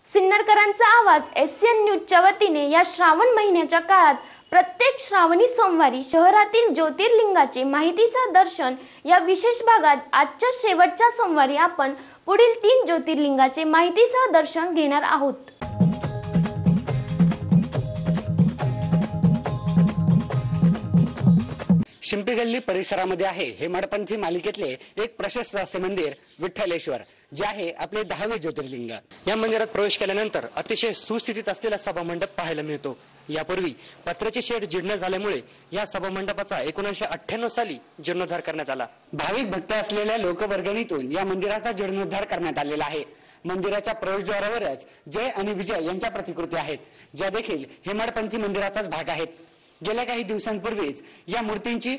सिन्नरकरांचा आवाज एसएन न्यूजच्या वतीने या श्रावण महिन्याच्या काळात प्रत्येक श्रावणी सोमवारी शहरातील ज्योतिर्लिंगाचे माहितीसह दर्शन या विशेष भागात आजच्या शेवटच्या सोमवारी आपण पुढील 3 ज्योतिर्लिंगाचे माहितीसह दर्शन घेणार आहोत। शिंपी गल्ली परिसरामध्ये आहे हेमाडपंथी मालिकेतले एक प्रशस्त असे मंदिर विठ्ठलेश्वर, जे आहे आपले 10वे ज्योतिर्लिंग। या मंदिरात प्रवेश केल्यानंतर अतिशय सुस्थितीत असलेला सभामंडप पाहायला मिळतो। यापूर्वी पत्राची शेड जीर्ण झाल्यामुळे या सभामंडपाचा 1998 साली जीर्णोद्धार करण्यात आला। भाविक भक्त असलेल्या लोकवर्गणीतून या मंदिराचा जीर्णोद्धार करण्यात आलेला आहे। मंदिराच्या प्रवेशद्वारावरच जय आणि विजय यांच्या प्रतिकृती आहेत, ज्या देखील हेमाडपंथी मंदिराचाच भाग आहेत। गेल्या काही दिवसांपूर्वीच या मूर्तींची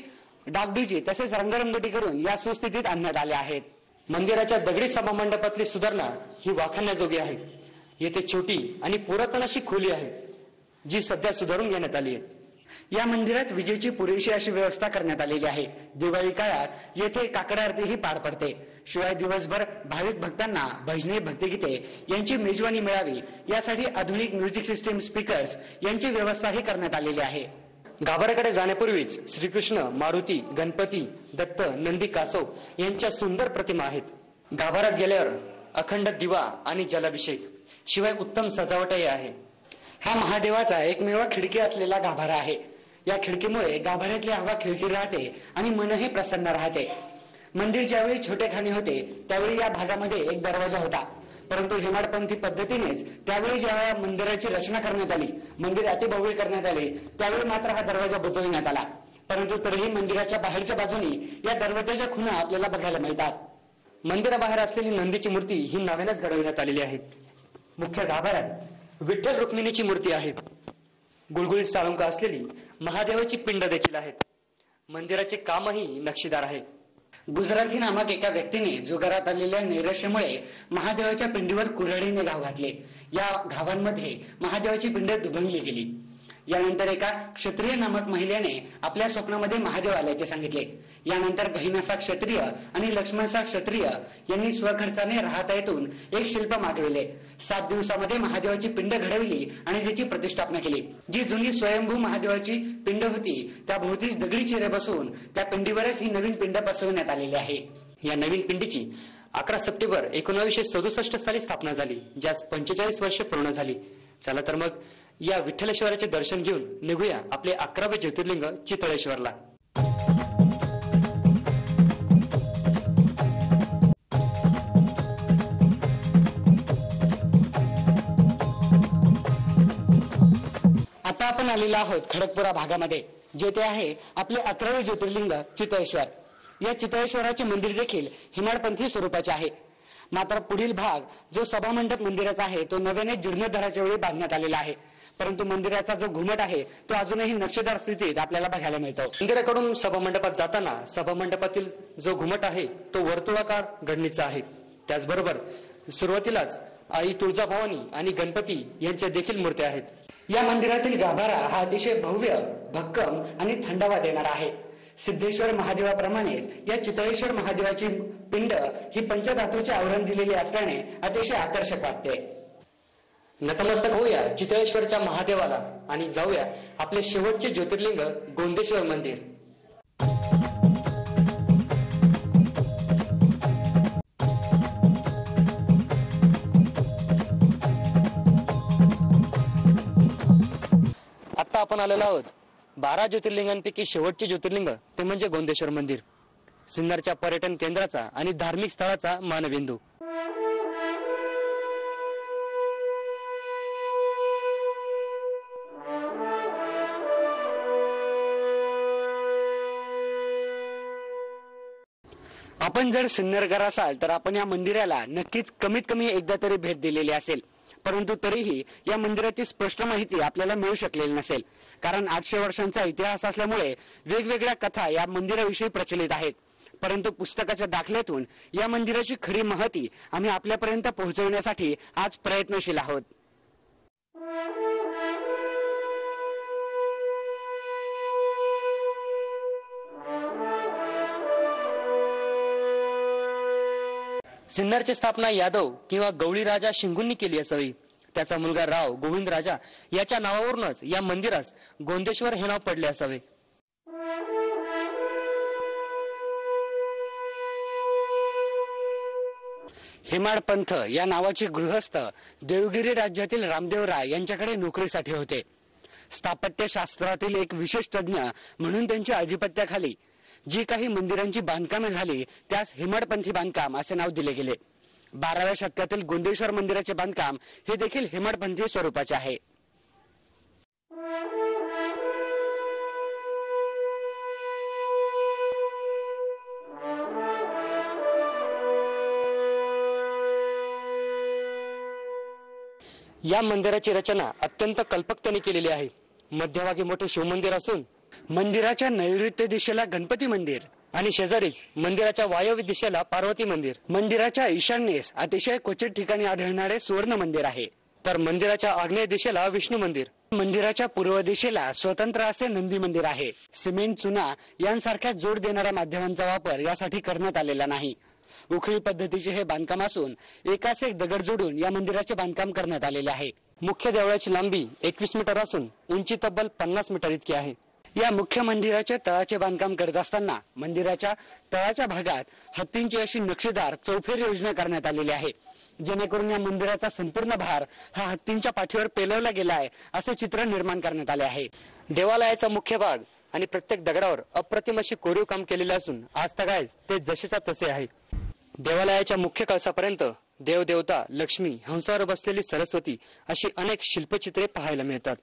डागडुजी तसेच रंगरंगोटी करून या सुस्थितीत आणण्यात आल्या आहेत। मंदिराच्या दगडी सभामंडपातली सुधारणा ही वाखाणण्याजोगी आहे। येथे छोटी आणि पुरातन अशी खोली आहे, जी सध्या सुधारून घेण्यात आली आहे। या मंदिरात विजेची पुरेशी अशी व्यवस्था करण्यात आलेली आहे। दिवाळी काळात येथे काकड आरतीही पार पडते। शिवाय दिवसभर भाविक भक्तांना भजने, भक्तिगीते यांची मेजवानी मिळावी यासाठी आधुनिक म्युझिक सिस्टीम, स्पीकर्स यांची व्यवस्थाही करण्यात आलेली आहे। गाभाऱ्याकडे जाण्यापूर्वीच श्रीकृष्ण, मारुती, गणपती, दत्त, नंदी, कासव यांच्या सुंदर प्रतिमा आहेत। गाभाऱ्यात गेल्यावर अखंड दिवा आणि जलाभिषेक शिवाय उत्तम सजावटही आहे। हा महादेवाचा एकमेव खिडकी असलेला गाभारा आहे। या खिडकीमुळे गाभाऱ्यातली हवा खिळती राहते आणि मनही प्रसन्न राहते। मंदिर ज्यावेळी छोटेखानी होते त्यावेळी या भागामध्ये एक दरवाजा होता, परंतु हेमाडपंथी पद्धतीनेच त्यावेळी ज्या मंदिराची रचना करण्यात आली, मंदिर अतिभव्य करण्यात आले, त्यावेळी मात्र हा दरवाजा बुजवण्यात आला। परंतु तरीही मंदिराच्या बाहेरच्या बाजूनी या दरवाजाच्या खुणा आपल्याला बघायला मिळतात। मंदिराबाहेर असलेली नंदीची मूर्ती ही नव्यानेच घडवण्यात आलेली आहे। मुख्य गाभाऱ्यात विठ्ठल रुक्मिणीची मूर्ती आहे। गुळगुळीत साळुंका असलेली महादेवाची पिंड देखील आहेत। मंदिराचे कामही नक्षीदार आहे। गुजराती नामक एका व्यक्तीने जुगारात आलेल्या नैराश्यामुळे महादेवाच्या पिंडीवर कुऱ्हाडीने घाव घातले। या घावांमध्ये महादेवाची पिंड दुभंगली गेली। यानंतर एका क्षत्रिय नामक महिलेने आपल्या स्वप्नामध्ये महादेव आल्याचे सांगितले। यानंतर गहिनासा क्षत्रिय आणि लक्ष्मणसा क्षत्रिय यांनी स्वखर्चाने राहतायतून एक शिल्प मागविले। 7 दिवसामध्ये महादेवाची पिंड घडवली आणि त्याची प्रतिष्ठापना केली। जी जुनी स्वयंभू महादेवाची पिंड होती त्या भोवतीच दगडी चिरे बसवून त्या पिंडीवरच ही नवीन पिंड बसवण्यात आलेली आहे। या नवीन पिंडीची 11 सप्टेंबर 1967 साली स्थापना झाली, ज्यास 45 वर्षे पूर्ण झाली। चला तर मग या विठ्ठलेश्वराचे दर्शन घेऊन निघूया आपले 11वे ज्योतिर्लिंग चितळेश्वरला। आता आपण आलेलो आहोत खडकपुरा भागामध्ये, जेथे आहे आपले 11वे ज्योतिर्लिंग चितळेश्वर। या चितळेश्वराचे मंदिर देखील हेमाडपंथी स्वरूपाचे आहे। मात्र पुढील भाग जो सभामंडप मंदिराचा आहे तो नव्याने जीर्णोद्धाराच्या वेळी बांधण्यात आलेला आहे, परंतु मंदिराचा जो घुमट आहे तो अजूनही नक्षीदार स्थितीत आपल्याला बघायला मिळतो। मंदिराकडून सभामंडपात जाताना सभामंडपातील जो घुमट आहे तो वर्तुळाकार घडणीचा आहे। त्याचबरोबर सुरुवातीलाच आई तुळजाभवानी आणि गणपती यांच्या देखील मूर्त्या आहेत। या मंदिरातील गाभारा हा अतिशय भव्य, भक्कम आणि थंडावा देणारा आहे। सिद्धेश्वर महादेवाप्रमाणेच या चितळेश्वर महादेवाची पिंड ही पंचधातूचे आवरण दिलेले असल्याने अतिशय आकर्षक वाटते। नतमस्तक होऊया चितळेश्वरच्या महादेवाला आणि जाऊया आपले शेवटचे ज्योतिर्लिंग गोंदेश्वर मंदिर। आता आपण आलेलो आहोत 12 ज्योतिर्लिंगांपैकी शेवटचे ज्योतिर्लिंग ते म्हणजे गोंदेश्वर मंदिर, सिन्नरच्या पर्यटन केंद्राचा आणि धार्मिक स्थळाचा मानबिंदू। आपण जर सिन्नरकर असाल तर आपण या मंदिराला नक्कीच कमीत कमी एकदा तरी भेट दिलेली असेल, परंतु तरीही या मंदिराची स्पष्ट माहिती आपल्याला मिळू शकलेली नसेल, कारण 800 वर्षांचा इतिहास असल्यामुळे वेगवेगळ्या कथा या मंदिराविषयी प्रचलित आहेत। परंतु पुस्तकाच्या दाखल्यातून या मंदिराची खरी माहिती आम्ही आपल्यापर्यंत पोहोचवण्यासाठी आज प्रयत्नशील आहोत। सिन्नरची स्थापना यादव किंवा गवळी राजा शिंगूंनी केली असावी, त्याचा मुलगा राव गोविंद राजा याच्या नावावरूनच या मंदिरास गोंदेश्वर हे नाव पडले असावे. हेमाडपंथ या नावाचे गृहस्थ देवगिरी राज्यातील रामदेवराय यांच्याकडे नोकरीसाठी होते. स्थापत्य शास्त्रातील एक विशेष तज्ञ म्हणून त्यांच्या अधिपत्याखाली जी काही मंदिरांची बांधकामे झाली त्यास हेमाडपंथी बांधकाम असे नाव दिले गेले. 12व्या शतकातील गोंदेश्वर मंदिराचे बांधकाम हे देखील हेमाडपंथी स्वरूपाचे आहे. या मंदिराची रचना अत्यंत कल्पकतेने केलेली आहे. मध्यभागी मोठे शिवमंदिर असून मंदिराच्या नैऋत्य दिशेला गणपती मंदिर आणि शेजारीच मंदिराच्या वायव्य दिशेला पार्वती मंदिर. मंदिराच्या ईशान्येस अतिशय क्वचित ठिकाणी आढळणारे सुवर्ण मंदिर आहे, तर मंदिराच्या आग्नेय दिशेला विष्णू मंदिर. मंदिराच्या पूर्व दिशेला स्वतंत्र असे नंदी मंदिर आहे. सिमेंट, चुना यांसारख्या जोड देणाऱ्या माध्यमांचा वापर यासाठी करण्यात आलेला नाही. उखळी पद्धतीचे हे बांधकाम असून एकास एक दगड जोडून या मंदिराचे बांधकाम करण्यात आलेले आहे. मुख्य देवळाची लांबी 21 मीटर असून उंची तब्बल 50 मीटर इतकी आहे. या मुख्य मंदिराचे तळाचे बांधकाम करत असताना मंदिराच्या तळाच्या भागात हत्तींची अशी नक्षीदार चौफेर योजना करण्यात आलेली आहे, जेणेकरून या मंदिराचा संपूर्ण भार हा हत्तींच्या पाठीवर पेलवला गेला आहे असे चित्र निर्माण करण्यात आले आहे. देवालयाचा मुख्य भाग आणि प्रत्येक दगडावर अप्रतिम अशी कोरीव काम केलेले असून आज तगायत ते जसेच्या तसे आहे. देवालयाच्या मुख्य कळसापर्यंत देवदेवता, लक्ष्मी, हंसावर बसलेली सरस्वती अशी अनेक शिल्पचित्रे पाहायला मिळतात.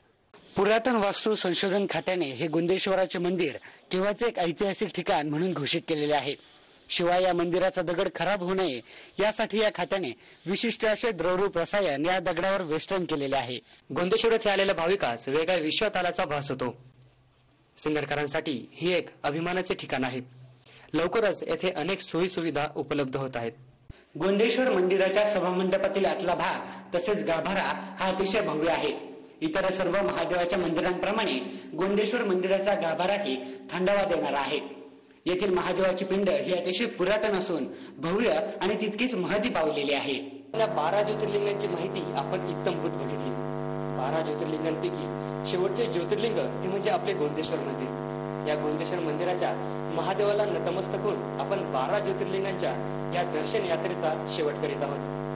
पुरातन वास्तू संशोधन खात्याने हे गोंदेश्वराचे मंदिर केव्हाचे एक ऐतिहासिक ठिकाण म्हणून घोषित केलेले आहे. शिवाय या मंदिराचा दगड खराब होऊ नये यासाठी या खात्याने विशिष्ट असे द्रवरूप रसायन या दगडावर वेष्टन केलेले आहे. गोंदेश्वर येथे आलेल्या भाविकास वेगळ्या विश्वात आल्याचा भास होतो. सिन्नरकरांसाठी ही एक अभिमानाचे ठिकाण आहे. लवकरच येथे अनेक सोयी सुविधा उपलब्ध होत आहेत. गोंदेश्वर मंदिराच्या सभामंडपातील आतला भाग तसेच गाभारा हा अतिशय भव्य आहे. इतर सर्व महादेवाच्या मंदिरांप्रमाणे गोंदेश्वर मंदिराचा गाभाराही थंडावा देणारा आहे. येथील महादेवाची पिंड ही अतिशय पुरातन असून भव्य आणि तितकीच महती पावलेली आहे. या 12 ज्योतिर्लिंगांची माहिती आपण इत्तमभूत बघितली. 12 ज्योतिर्लिंगांपैकी शेवटचे ज्योतिर्लिंग ते म्हणजे आपले गोंदेश्वर मंदिर. या गोंदेश्वर मंदिराच्या महादेवाला नतमस्तक होऊन आपण 12 ज्योतिर्लिंगांच्या या दर्शन यात्रेचा शेवट करीत आहोत.